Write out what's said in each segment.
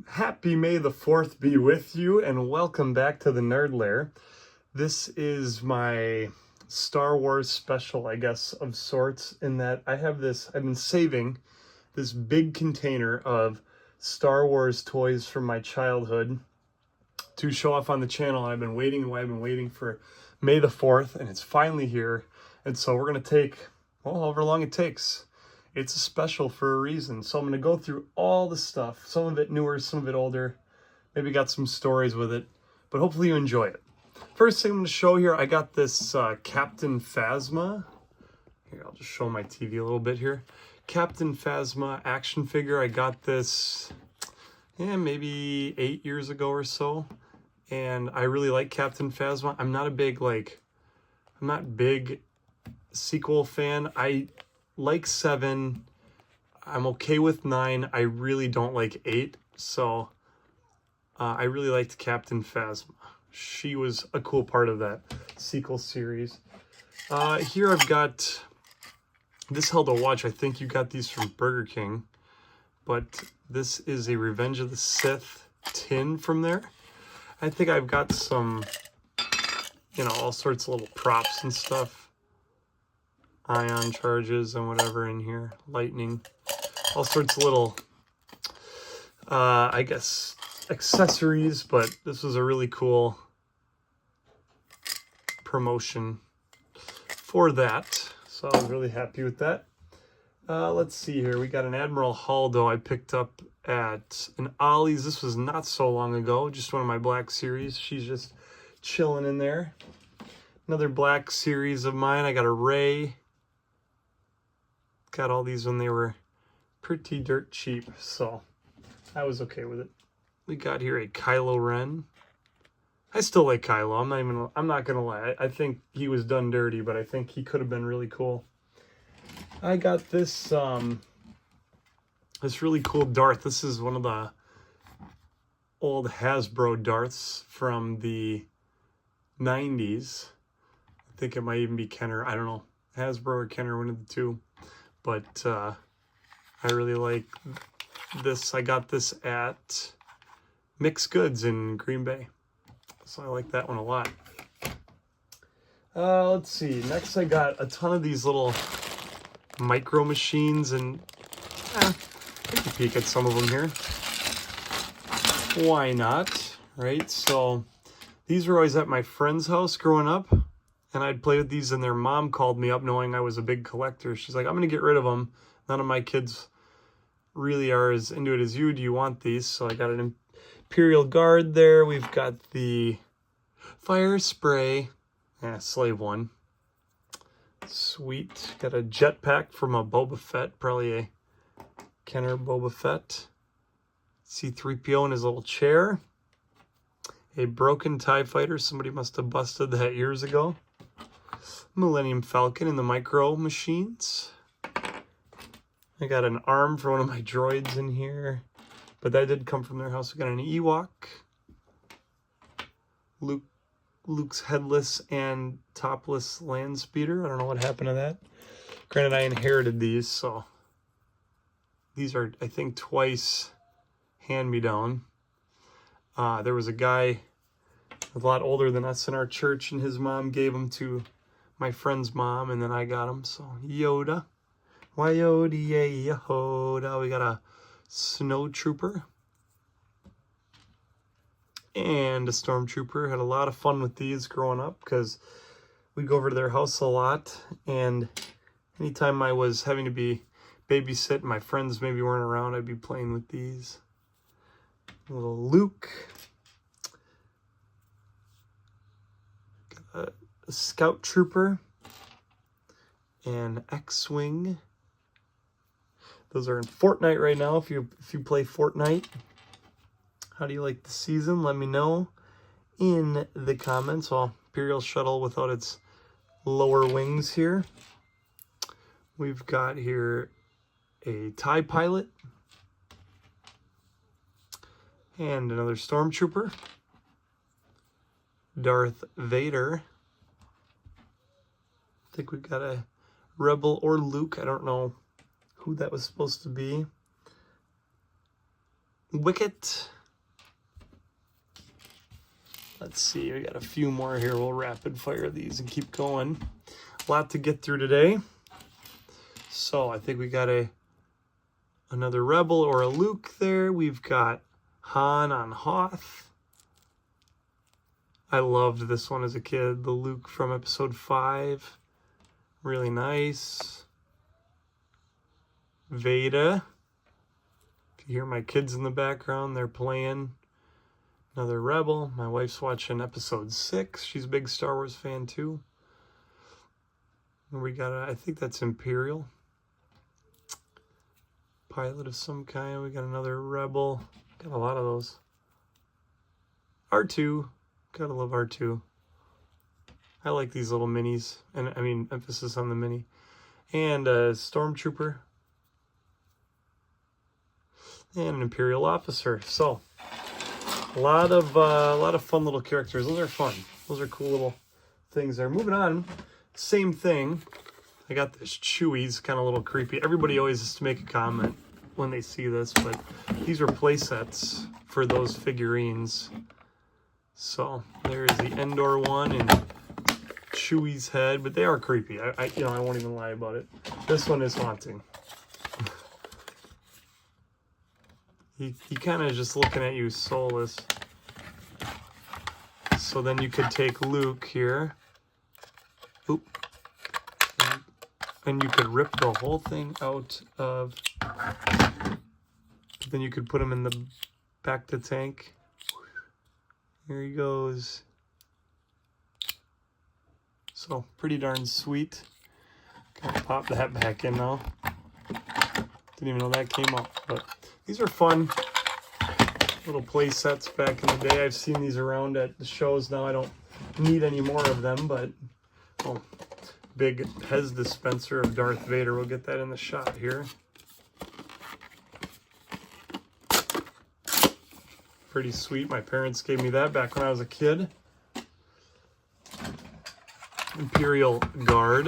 Happy May the 4th be with you, and welcome back to the Nerd Lair. This is my Star Wars special, I guess, of sorts, in that I've been saving this big container of Star Wars toys from my childhood to show off on the channel. I've been waiting for May the 4th, and it's finally here. And so we're going to take, well, however long it takes. It's a special for a reason. So I'm going to go through all the stuff, some of it newer, some of it older. Maybe got some stories with it, but hopefully you enjoy it. First thing I'm going to show here, I got this Captain Phasma. Here, I'll just show my TV a little bit here. Captain Phasma action figure. I got this, maybe 8 years ago or so. And I really like Captain Phasma. I'm not big sequel fan. I like 7. I'm okay with 9. I really don't like 8. So I really liked Captain Phasma. She was a cool part of that sequel series. Here I've got this held a watch. I think you got these from Burger King. But this is a Revenge of the Sith tin from there. I think I've got some, all sorts of little props and stuff. Ion charges and whatever in here. Lightning. All sorts of little, I guess, accessories. But this was a really cool promotion for that. So I was really happy with that. Let's see here. We got an Admiral Haldo I picked up at an Ollie's. This was not so long ago. Just one of my Black Series. She's just chilling in there. Another Black Series of mine. I got a Rey. Got all these when they were pretty dirt cheap, so I was okay with it. We got here a Kylo Ren. I still like Kylo. I'm not gonna lie. I think he was done dirty, but I think he could have been really cool. I got this this really cool Darth. This is one of the old Hasbro Darths from the 90s. I think it might even be Kenner. I don't know. Hasbro or Kenner, one of the two. But I really like this. I got this at Mixed Goods in Green Bay. So I like that one a lot. Let's see. Next I got a ton of these little micro machines, and take a peek at some of them here. Why not? Right? So these were always at my friend's house growing up. And I'd play with these, and their mom called me up knowing I was a big collector. She's like, I'm going to get rid of them. None of my kids really are as into it as you. Do you want these? So I got an Imperial Guard there. We've got the Fire Spray. Slave one. Sweet. Got a jetpack from a Boba Fett. Probably a Kenner Boba Fett. C-3PO in his little chair. A broken TIE Fighter. Somebody must have busted that years ago. Millennium Falcon in the micro machines. I got an arm for one of my droids in here, but that did come from their house. We got an Ewok. Luke's headless and topless land speeder. I don't know what happened to that. Granted, I inherited these, so these are, I think, twice hand-me-down. There was a guy a lot older than us in our church, and his mom gave them to my friend's mom, and then I got them. So Yoda, why Yoda, Yoda. We got a Snow Trooper and a Stormtrooper. Had a lot of fun with these growing up because we'd go over to their house a lot, and anytime I was having to be babysit, my friends maybe weren't around, I'd be playing with these. A little Luke. A Scout Trooper and X-Wing. Those are in Fortnite right now. If you play Fortnite, how do you like the season? Let me know in the comments. Well, Imperial Shuttle without its lower wings here. We've got here a TIE Pilot and another Stormtrooper. Darth Vader. I think we've got a Rebel or Luke. I don't know who that was supposed to be. Wicket. Let's see, we got a few more here. We'll rapid fire these and keep going. A lot to get through today. So I think we got another Rebel or a Luke there. We've got Han on Hoth. I loved this one as a kid, the Luke from episode 5. Really nice. Vader. If you hear my kids in the background, they're playing. Another Rebel. My wife's watching episode 6. She's a big Star Wars fan too. And we got, I think that's Imperial. Pilot of some kind. We got another Rebel. Got a lot of those. R2. Gotta love R2. I like these little minis. And I mean, emphasis on the mini. And a Stormtrooper. And an Imperial officer. So, a lot of fun little characters. Those are fun. Those are cool little things there. Moving on. Same thing. I got this Chewie's kind of a little creepy. Everybody always has to make a comment when they see this, but these were play sets for those figurines. So there's the Endor one and Chewie's head, but they are creepy. I won't even lie about it. This one is haunting. he kind of just looking at you soulless. So then you could take Luke here. Oop. And you could rip the whole thing out of... Then you could put him in the back to tank. Here he goes. So, pretty darn sweet. Gotta pop that back in now. Didn't even know that came up. But these are fun little play sets back in the day. I've seen these around at the shows now. I don't need any more of them, but... Oh, big Pez dispenser of Darth Vader. We'll get that in the shot here. Pretty sweet. My parents gave me that back when I was a kid. Imperial Guard.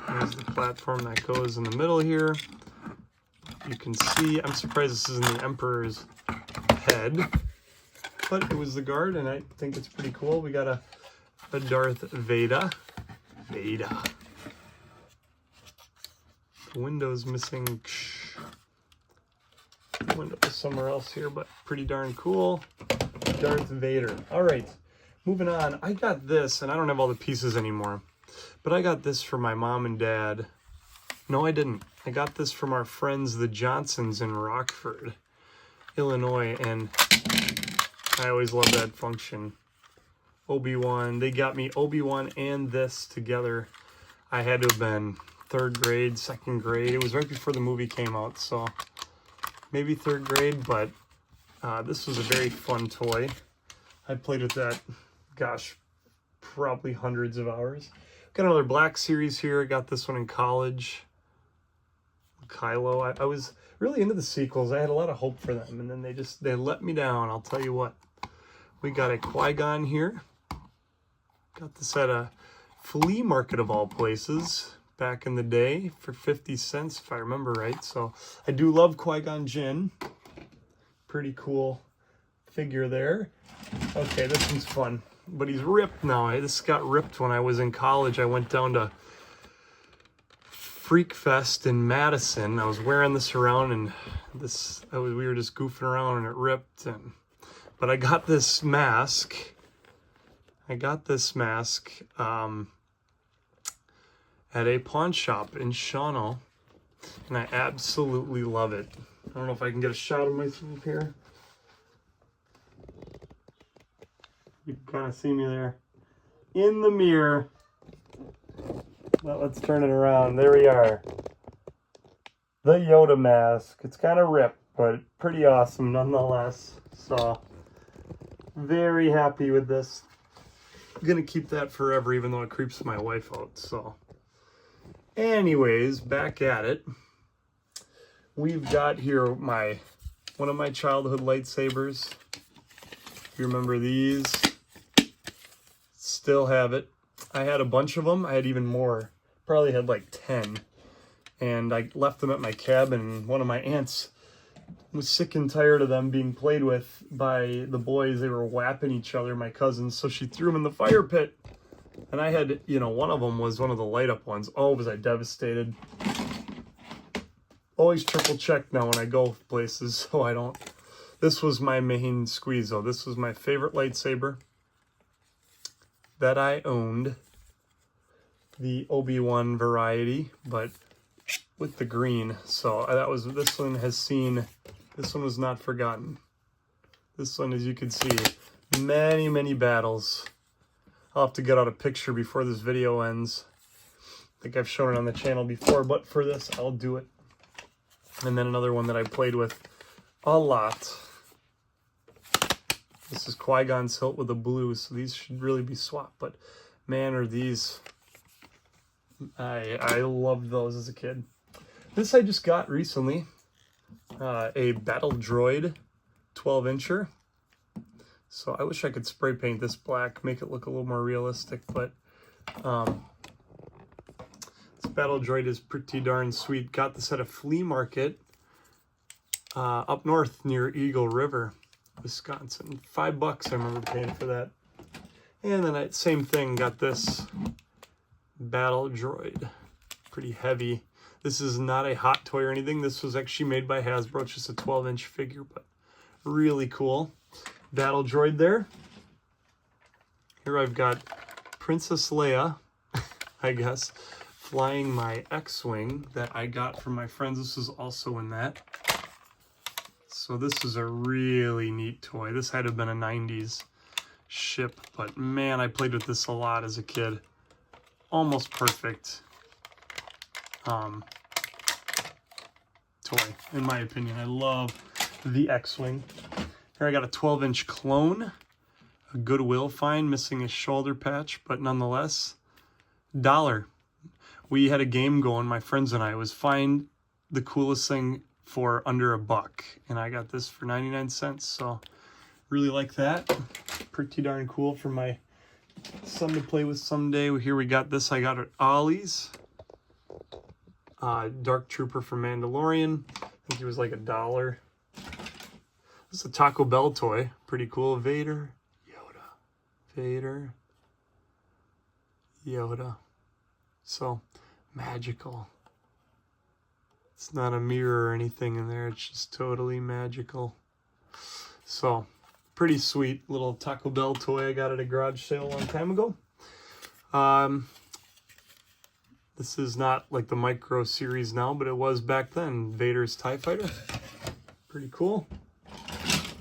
There's the platform that goes in the middle here. You can see, I'm surprised this isn't the Emperor's head, but it was the Guard, and I think it's pretty cool. We got a Darth Vader. The window's missing. Window is somewhere else here, but pretty darn cool. Darth Vader. All right, moving on. I got this, and I don't have all the pieces anymore, but I got this for my mom and dad. No, I didn't. I got this from our friends, the Johnsons in Rockford, Illinois, and I always love that function. Obi-Wan. They got me Obi-Wan and this together. I had to have been 3rd grade, 2nd grade. It was right before the movie came out, so maybe 3rd grade, but this was a very fun toy. I played with that, gosh, probably hundreds of hours. Got another Black Series here. I got this one in college. Kylo. I was really into the sequels. I had a lot of hope for them, and then they let me down, I'll tell you what. We got a Qui-Gon here. Got this at a flea market of all places back in the day for 50 cents, if I remember right. So I do love Qui-Gon Jinn. Pretty cool figure there. Okay, this one's fun, but he's ripped now. This got ripped when I was in college. I went down to Freak Fest in Madison. I was wearing this around, and we were just goofing around, and it ripped. But I got this mask. At a pawn shop in Shawano, and I absolutely love it. I don't know if I can get a shot of myself here. You can kind of see me there in the mirror. Well, let's turn it around. There we are. The Yoda mask. It's kind of ripped, but pretty awesome nonetheless. So, very happy with this. I'm going to keep that forever, even though it creeps my wife out. So, anyways, back at it. We've got here one of my childhood lightsabers. If you remember these, still have it. I had a bunch of them. I had even more. Probably had like 10. And I left them at my cabin. One of my aunts was sick and tired of them being played with by the boys. They were whapping each other, my cousins, so she threw them in the fire pit. And I had, you know, one of them was one of the light up ones. Oh, was I devastated. Always triple check now when I go places so I don't. This was my main squeeze though. This was my favorite lightsaber that I owned. The Obi-Wan variety, but with the green. So that was, this one has seen, this one was not forgotten. This one, as you can see, many, many battles. I'll have to get out a picture before this video ends. I think I've shown it on the channel before, but for this, I'll do it. And then another one that I played with a lot. This is Qui-Gon's hilt with the blue, so these should really be swapped. But man, are these... I loved those as a kid. This I just got recently. A Battle Droid 12-incher. So I wish I could spray paint this black, make it look a little more realistic, but this Battle Droid is pretty darn sweet. Got this at a flea market up north near Eagle River, Wisconsin. $5 I remember paying for that. And then I, same thing, got this Battle Droid. Pretty heavy. This is not a hot toy or anything. This was actually made by Hasbro. It's just a 12-inch figure, but really cool. Battle Droid there. Here I've got Princess Leia, I guess, flying my X-Wing that I got from my friends. This is also in that. So this is a really neat toy. This had to have been a 90s ship, but man, I played with this a lot as a kid. Almost perfect toy, in my opinion. I love the X-Wing. Here I got a 12-inch clone, a Goodwill find, missing a shoulder patch, but nonetheless, $1. We had a game going, my friends and I, was find the coolest thing for under $1, and I got this for 99 cents, so really like that. Pretty darn cool for my son to play with someday. Here we got this, I got at Ollie's. Dark Trooper from Mandalorian. I think he was like $1. This is a Taco Bell toy. Pretty cool. Vader, Yoda, Vader, Yoda. So magical. It's not a mirror or anything in there. It's just totally magical. So pretty sweet little Taco Bell toy I got at a garage sale a long time ago. This is not like the Micro series now, but it was back then. Vader's TIE Fighter. Pretty cool.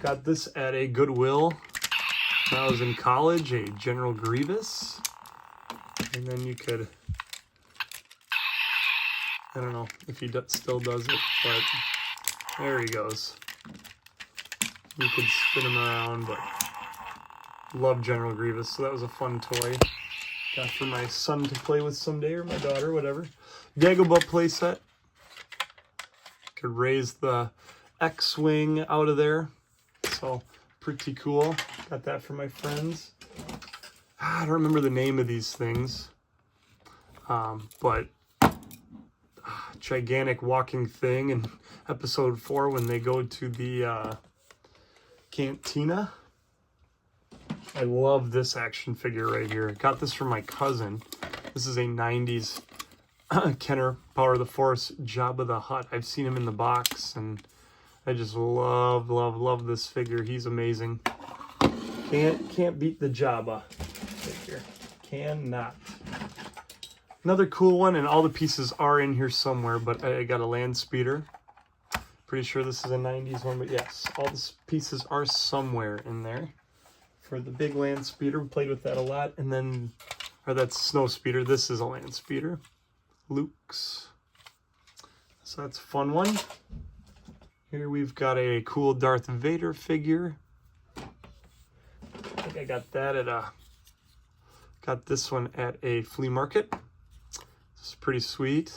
Got this at a Goodwill when I was in college, a General Grievous. And then you could, I don't know if he still does it, but there he goes. You could spin him around, but love General Grievous, so that was a fun toy. Got for my son to play with someday, or my daughter, whatever. Dagobah playset. Could raise the X-Wing out of there. So, pretty cool. Got that for my friends. I don't remember the name of these things. But gigantic walking thing in episode 4 when they go to the cantina. I love this action figure right here. Got this from my cousin. This is a 90s Kenner Power of the Force Jabba the Hutt. I've seen him in the box, and I just love this figure. He's amazing. Can't beat the Jabba figure. Cannot. Another cool one, and all the pieces are in here somewhere, but I got a Land Speeder. Pretty sure this is a 90s one, but yes, all the pieces are somewhere in there. For the big Land Speeder, we played with that a lot. And then, or that's Snow Speeder. This is a Land Speeder. Luke's. So that's a fun one. Here we've got a cool Darth Vader figure. I think I got that at got this one at a flea market. This is pretty sweet.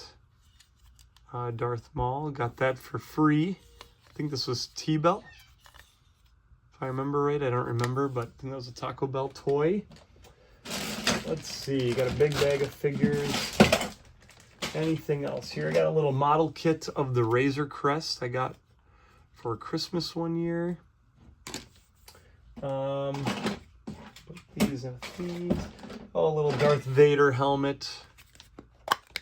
Darth Maul, got that for free. I think this was T-Bell. If I remember right, I don't remember, but I think that was a Taco Bell toy. Let's see, got a big bag of figures. Anything else? Here I got a little model kit of the Razor Crest I got for Christmas one year. Put these in these. Oh, a little Darth Vader helmet.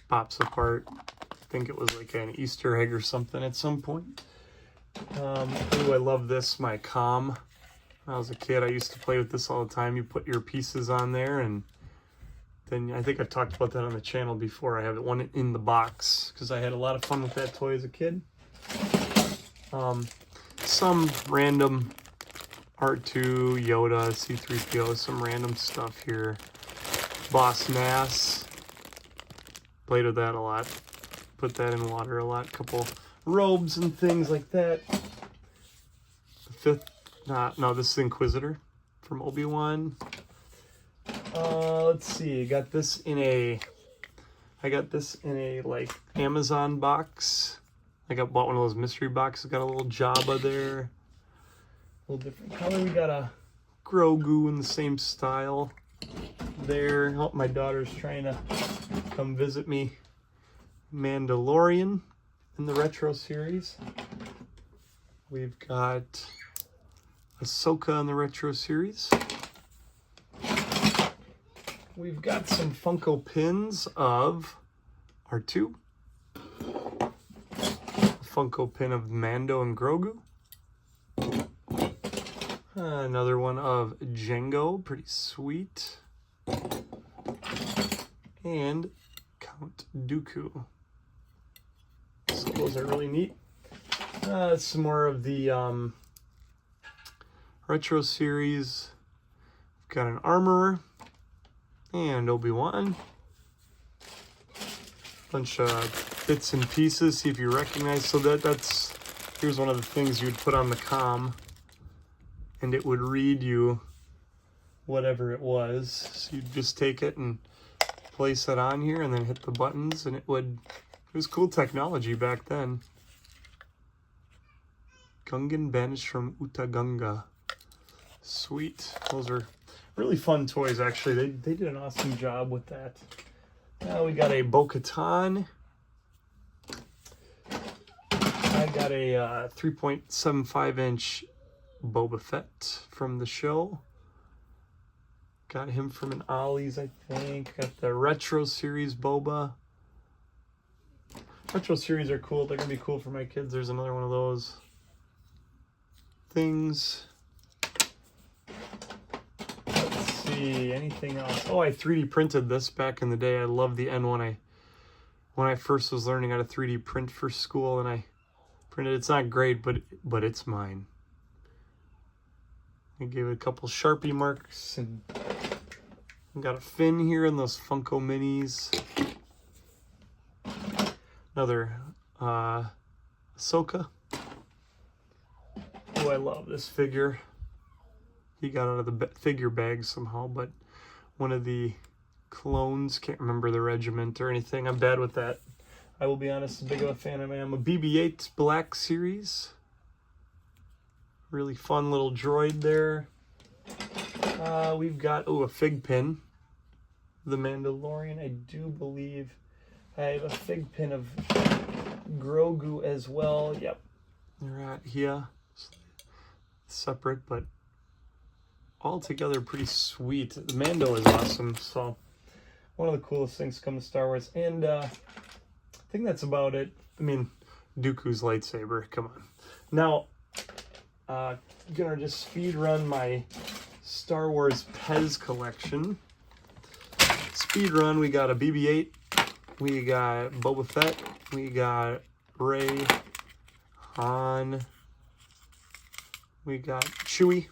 Pops apart. I think it was like an Easter egg or something at some point. Ooh, I love this, my comm. When I was a kid, I used to play with this all the time. You put your pieces on there, and then I think I've talked about that on the channel before. I have one in the box because I had a lot of fun with that toy as a kid. Some random R2, Yoda, C-3PO, some random stuff here. Boss Nass. Played with that a lot. Put that in water a lot. Couple robes and things like that. The fifth, no, this is Inquisitor from Obi-Wan. Let's see, I got this in a like Amazon box. I bought one of those mystery boxes. Got a little Jabba there. A little different color. We got a Grogu in the same style there. Oh, my daughter's trying to come visit me. Mandalorian in the retro series. We've got Ahsoka in the retro series. We've got some Funko pins of R2. A Funko pin of Mando and Grogu. Another one of Jango, pretty sweet. And Count Dooku. So those are really neat. Some more of the retro series. We've got an Armorer and Obi-Wan. Bunch of bits and pieces, see if you recognize. So that's here's one of the things you'd put on the comm, and it would read you whatever it was. So you'd just take it and place it on here and then hit the buttons, and it was cool technology back then. Gungan banished from Utagunga. Sweet. Those are really fun toys, actually. They did an awesome job with that. Now we got a Bo-Katan. I got a 3.75-inch Boba Fett from the show. Got him from an Ollie's, I think. Got the Retro Series Boba. Retro Series are cool. They're going to be cool for my kids. There's another one of those things. Let's see, anything else? Oh, I 3D printed this back in the day. I love the N1. When I first was learning how to 3D print for school, and I printed. It's not great, but it's mine. I gave it a couple Sharpie marks, and got a fin here in those Funko Minis. Another Ahsoka. Oh, I love this figure. He got out of the figure bag somehow, but one of the clones, can't remember the regiment or anything. I'm bad with that. I will be honest, as big of a fan I am. A BB-8 Black Series. Really fun little droid there. We've got, a fig pin. The Mandalorian, I do believe. I have a fig pin of Grogu as well. Yep. Right here. Separate, but all together pretty sweet. The Mando is awesome. So one of the coolest things to come to Star Wars. And I think that's about it. I mean, Dooku's lightsaber. Come on. Now, gonna just speed run my Star Wars Pez collection. Speed run, we got a BB-8, we got Boba Fett, we got Rey, Han, we got Chewie,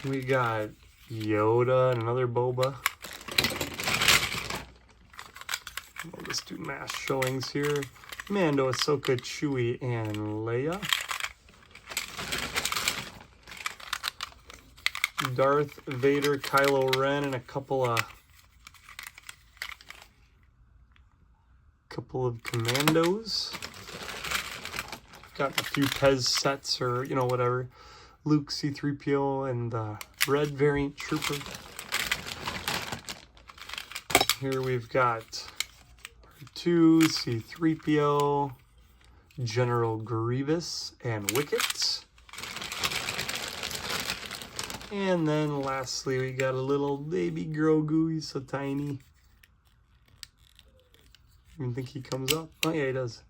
we got Yoda and another Boba. We'll just do mass showings here. Mando, Ahsoka, Chewie, and Leia. Darth Vader, Kylo Ren, and a couple of commandos. Got a few Pez sets, or whatever. Luke, C-3PO, and the red variant trooper. Here we've got 2, C-3PO, General Grievous, and Wicket. And then lastly, we got a little baby Grogu. He's so tiny. I don't think he comes up. Oh yeah, he does.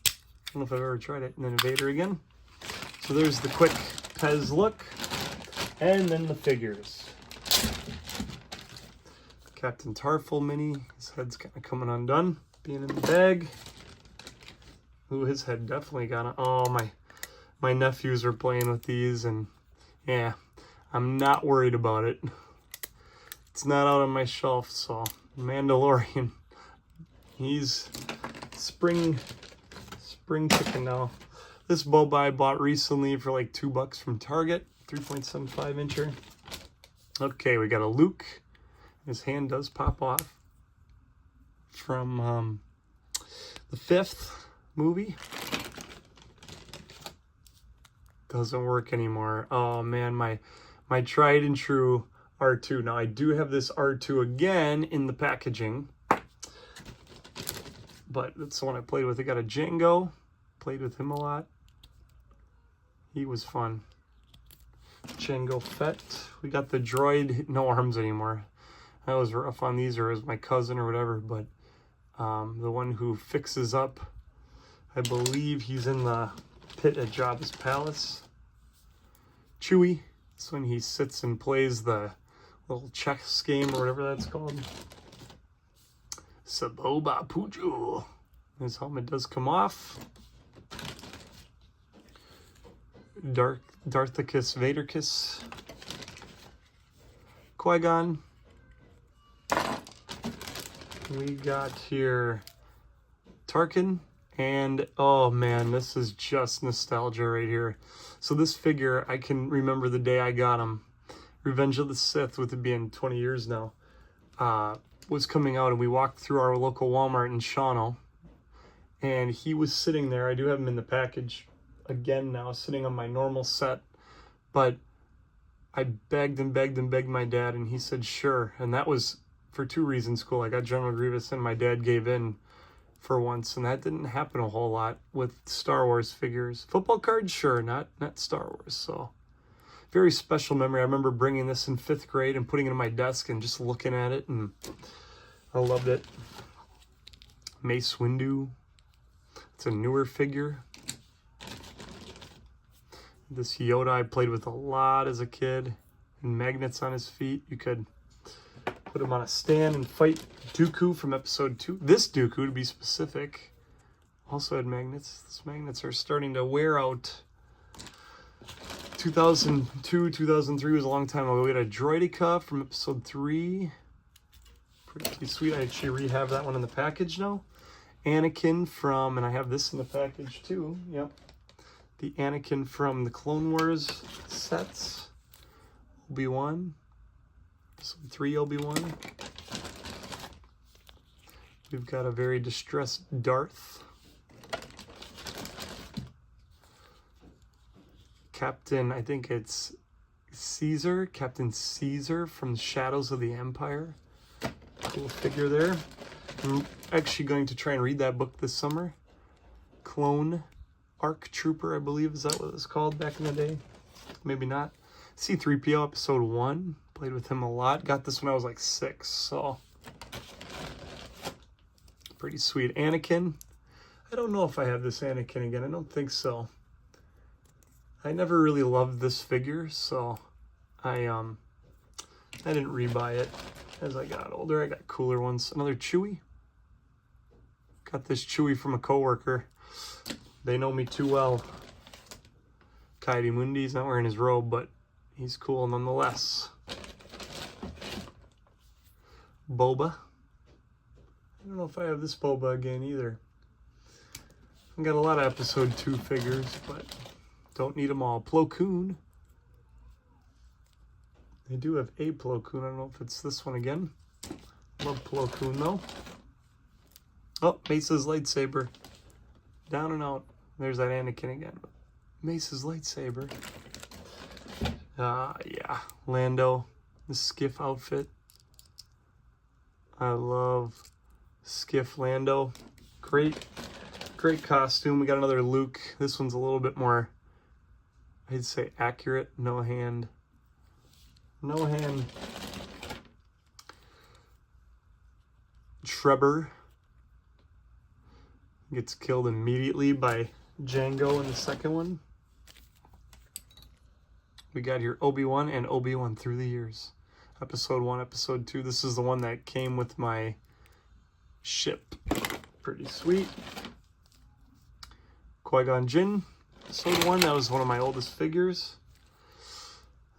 I don't know if I've ever tried it. And then Vader again. So there's the quick Pez look. And then the figures. Captain Tarful mini. His head's kind of coming undone. Being in the bag. Ooh, his head definitely got it. Oh, my nephews are playing with these. And yeah, I'm not worried about it. It's not out on my shelf, so Mandalorian. He's spring chicken now. This Boba I bought recently for like $2 from Target, 3.75 incher. Okay, we got a Luke. His hand does pop off from the 5th movie. Doesn't work anymore. Oh man, my tried and true R2. Now I do have this R2 again in the packaging. But that's the one I played with. I got a Django. Played with him a lot. He was fun. Django Fett. We got the droid. No arms anymore. I was rough on these, or as my cousin or whatever. But the one who fixes up, I believe he's in the pit at Jabba's palace. Chewie. This one he sits and plays the little chess game or whatever that's called. Saboba Puju. His helmet does come off. Darthicus Vaderkiss. Qui-Gon. We got here Tarkin. And oh man, this is just nostalgia right here. So this figure, I can remember the day I got him. Revenge of the Sith, with it being 20 years now. Was coming out, and we walked through our local Walmart in Shawano, and he was sitting there. I do have him in the package again now, sitting on my normal set, but I begged and begged and begged my dad, and he said sure. And that was for 2 reasons cool. I got General Grievous, and my dad gave in for once, and that didn't happen a whole lot with Star Wars figures. Football cards, sure, not Star Wars. So very special memory. I remember bringing this in 5th grade and putting it on my desk and just looking at it, and I loved it. Mace Windu. It's a newer figure. This Yoda I played with a lot as a kid. And magnets on his feet. You could put him on a stand and fight Dooku from episode 2. This Dooku, to be specific, also had magnets. These magnets are starting to wear out. 2002, 2003 was a long time ago. We had a Droideka from episode 3. Pretty sweet. I actually have that one in the package now. Anakin from, and I have this in the package too. Yep. The Anakin from the Clone Wars sets. Obi-Wan. Episode 3 Obi-Wan. We've got a very distressed Darth. Captain, I think it's Caesar. Captain Caesar from Shadows of the Empire. Cool figure there. I'm actually going to try and read that book this summer. Clone Arc Trooper, I believe, is that what it was called back in the day? Maybe not. C-3PO episode 1. Played with him a lot. Got this when I was like 6, so pretty sweet. Anakin. I don't know if I have this Anakin again. I don't think so. I never really loved this figure, so I didn't rebuy it as I got older. I got cooler ones. Another Chewie. Got this Chewie from a coworker. They know me too well. Coyote Mundi, he's not wearing his robe, but he's cool nonetheless. Boba. I don't know if I have this Boba again either. I've got a lot of episode 2 figures, but don't need them all. Plo Koon. They do have a Plo Koon. I don't know if it's this one again. Love Plo Koon though. Oh, Mesa's lightsaber. Down and out. There's that Anakin again. Mesa's lightsaber. Yeah. Lando. The skiff outfit. I love Skiff Lando. Great costume. We got another Luke. This one's a little bit more, I'd say, accurate. No hand. Trevor gets killed immediately by Jango in the second one. We got here Obi-Wan and Obi-Wan Through the Years. Episode 1, Episode 2. This is the one that came with my ship. Pretty sweet. Qui-Gon Jinn. Episode 1. That was one of my oldest figures.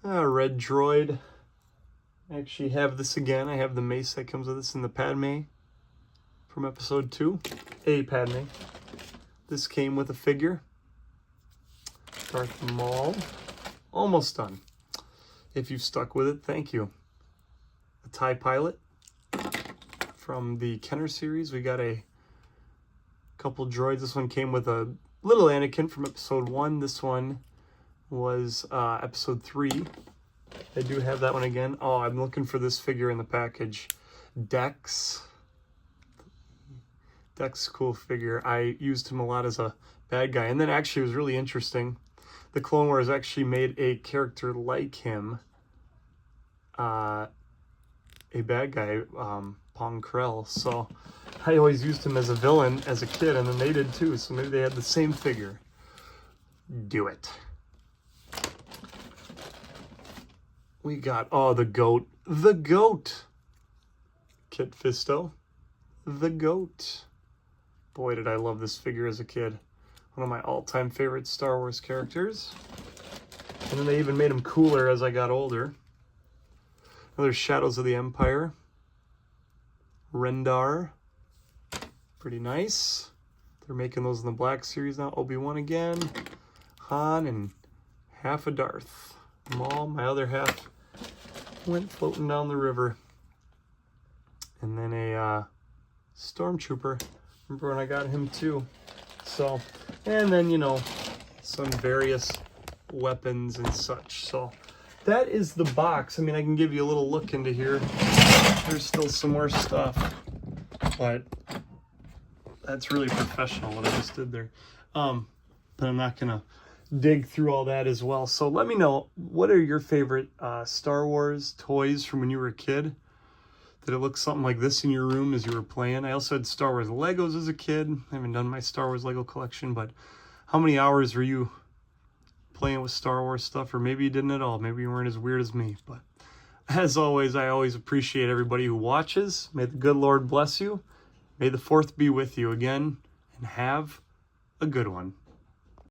Red Droid. I actually have this again. I have the mace that comes with this and the Padme from Episode 2. A Padme. This came with a figure. Darth Maul. Almost done. If you've stuck with it, thank you. A TIE Pilot from the Kenner series. We got a couple droids. This one came with a little Anakin from Episode 1. This one was Episode 3. I do have that one again. Oh, I'm looking for this figure in the package. Dex. Dex, cool figure. I used him a lot as a bad guy. And then actually it was really interesting. The Clone Wars actually made a character like him, a bad guy, Pong Krell. So I always used him as a villain as a kid, and then they did too. So maybe they had the same figure. Do it. We got, oh, the goat. The goat. Kit Fisto. The goat. Boy, did I love this figure as a kid. One of my all-time favorite Star Wars characters. And then they even made him cooler as I got older. Another Shadows of the Empire. Rendar. Pretty nice. They're making those in the Black Series now. Obi-Wan again. Han and half a Darth. Maul, my other half, went floating down the river. And then a Stormtrooper. Remember when I got him too. So, and then, you know, some various weapons and such. So that is the box. I mean, I can give you a little look into here. There's still some more stuff, but that's really professional what I just did there. But I'm not gonna dig through all that as well. So let me know, what are your favorite Star Wars toys from when you were a kid? Did it look something like this in your room as you were playing? I also had Star Wars Legos as a kid. I haven't done my Star Wars Lego collection, but how many hours were you playing with Star Wars stuff? Or maybe you didn't at all. Maybe you weren't as weird as me. But as always, I always appreciate everybody who watches. May the good Lord bless you. May the 4th be with you again, and have a good one.